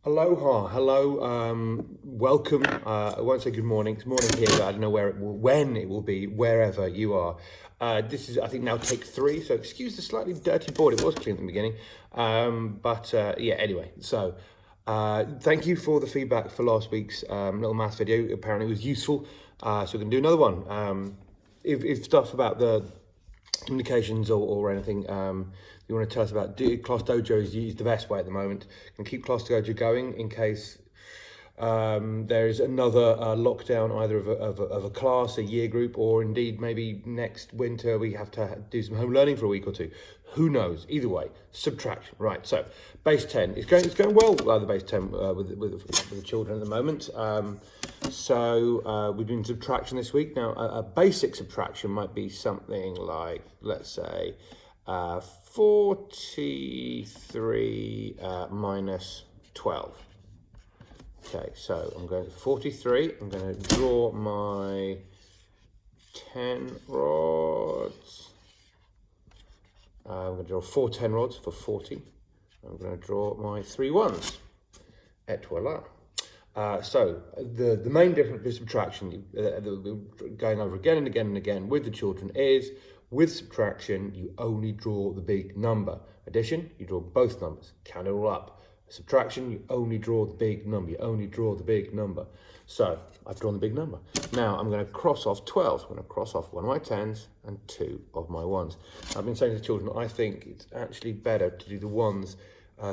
Aloha, hello, welcome. I won't say good morning. It's morning here, but I don't know when it will be, wherever you are. This is, I think, now take 3. So excuse the slightly dirty board. It was clean at the beginning, yeah. Anyway, so thank you for the feedback for last week's little math video. Apparently, it was useful. So we're gonna do another one. If stuff about the communications or anything you want to tell us about, Class Dojo is the best way at the moment, and keep Class Dojo going in case there is another lockdown, either of a class, a year group, or indeed maybe next winter we have to do some home learning for a week or two. Who knows? Either way, subtraction. Right. So base 10. It's going well. The base 10 with the children at the moment. So we're doing subtraction this week. Now a basic subtraction might be something like, let's say, 43 minus 12. Okay, so I'm going to 43. I'm going to draw my 10 rods. I'm going to draw 4 10 rods for 40. I'm going to draw my 3 ones. Et voila. So the main difference with subtraction, going over again and again and again with the children, is with subtraction you only draw the big number. Addition, you draw both numbers, count it all up. Subtraction, you only draw the big number. You only draw the big number. So I've drawn the big number. Now I'm going to cross off 12. I'm going to cross off 1 of my 10s and 2 of my 1s. I've been saying to the children, I think it's actually better to do the 1s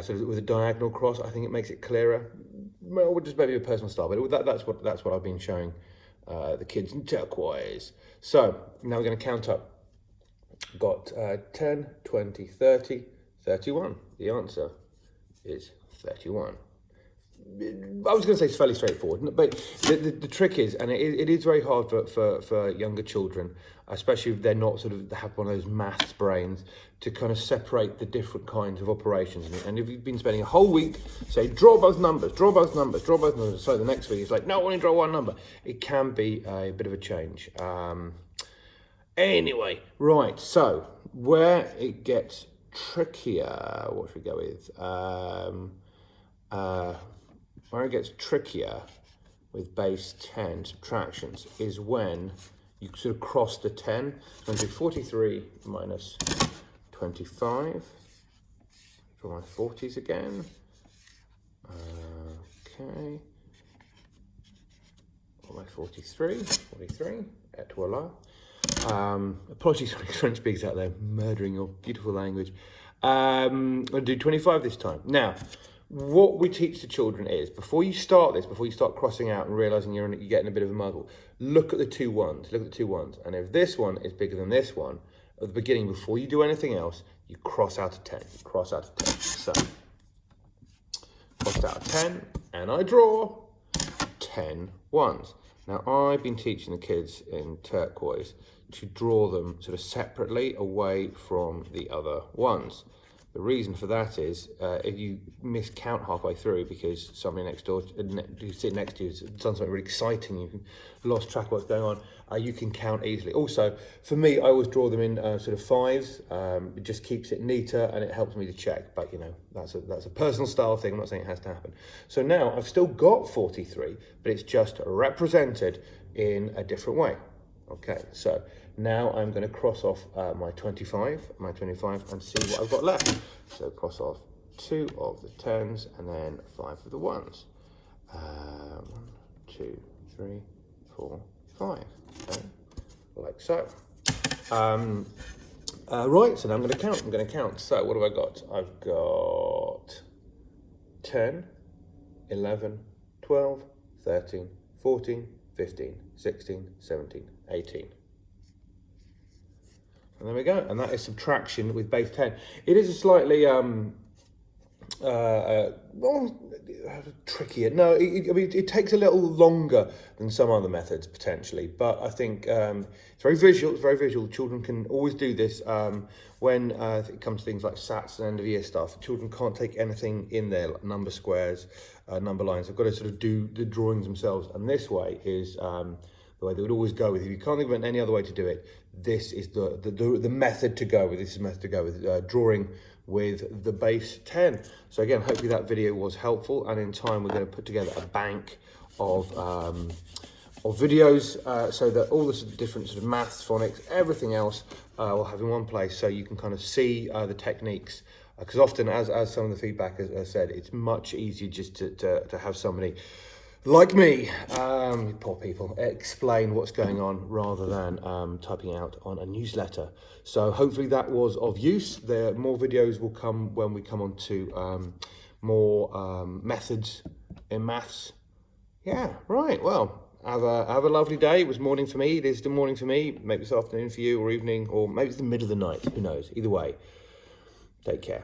so with a diagonal cross. I think it makes it clearer. Well, just maybe a personal style, but that's what I've been showing the kids in turquoise. So now we're going to count up. Got 10, 20, 30, 31. The answer is 31. I was going to say it's fairly straightforward, but the trick is, and it is very hard for younger children, especially if they're not have one of those maths brains, to kind of separate the different kinds of operations. And if you've been spending a whole week, say, draw both numbers, draw both numbers, draw both numbers, so the next week it's like, no, I only draw one number. It can be a bit of a change. Anyway, right, so where it gets trickier, what should we go with? Where it gets trickier with base 10 subtractions is when you sort of cross the 10. I'm going to do 43 minus 25. Draw my 40s again. Okay. My 43, et voila. Apologies for any French speakers out there murdering your beautiful language. I'm going to do 25 this time. Now, what we teach the children is, before you start crossing out and realizing you're getting a bit of a muddle, look at the 2 1s, and if this one is bigger than this one, at the beginning, before you do anything else, you cross out a 10, So, crossed out a 10, and I draw 10 1s. Now, I've been teaching the kids in turquoise to draw them sort of separately away from the other ones. The reason for that is if you miscount halfway through because somebody next door, who sit next to you, has done something really exciting, you've lost track of what's going on, you can count easily. Also, for me, I always draw them in sort of 5s. It just keeps it neater and it helps me to check. But, you know, that's a personal style thing. I'm not saying it has to happen. So now I've still got 43, but it's just represented in a different way. Okay, so now I'm going to cross off my 25 and see what I've got left. So cross off 2 of the 10s and then 5 of the 1s. 1, 2, 3, 4, 5. Okay, like so. Right, so now I'm going to count. So what have I got? I've got 10, 11, 12, 13, 14, 15, 16, 17, 18. And there we go. And that is subtraction with base 10. It is a slightly trickier. No, it takes a little longer than some other methods potentially, but I think it's very visual. Children can always do this when it comes to things like SATs and end of year stuff. Children can't take anything in there, like number squares, number lines. They've got to sort of do the drawings themselves. And this way is the way they would always go with. If you can't think of any other way to do it, this is the method to go with. This is the method to go with, drawing with the base 10. So again, hopefully that video was helpful, and in time we're going to put together a bank of videos so that all the sort of different sort of maths, phonics, everything else we'll have in one place, so you can kind of see the techniques. Because often, as some of the feedback has said, it's much easier just to have somebody like me, poor people, explain what's going on rather than typing out on a newsletter. So hopefully that was of use. More videos will come when we come on to more methods in maths. Yeah, right, well, have a lovely day. It was morning for me, it is the morning for me, maybe it's afternoon for you, or evening, or maybe it's the middle of the night, who knows. Either way, take care.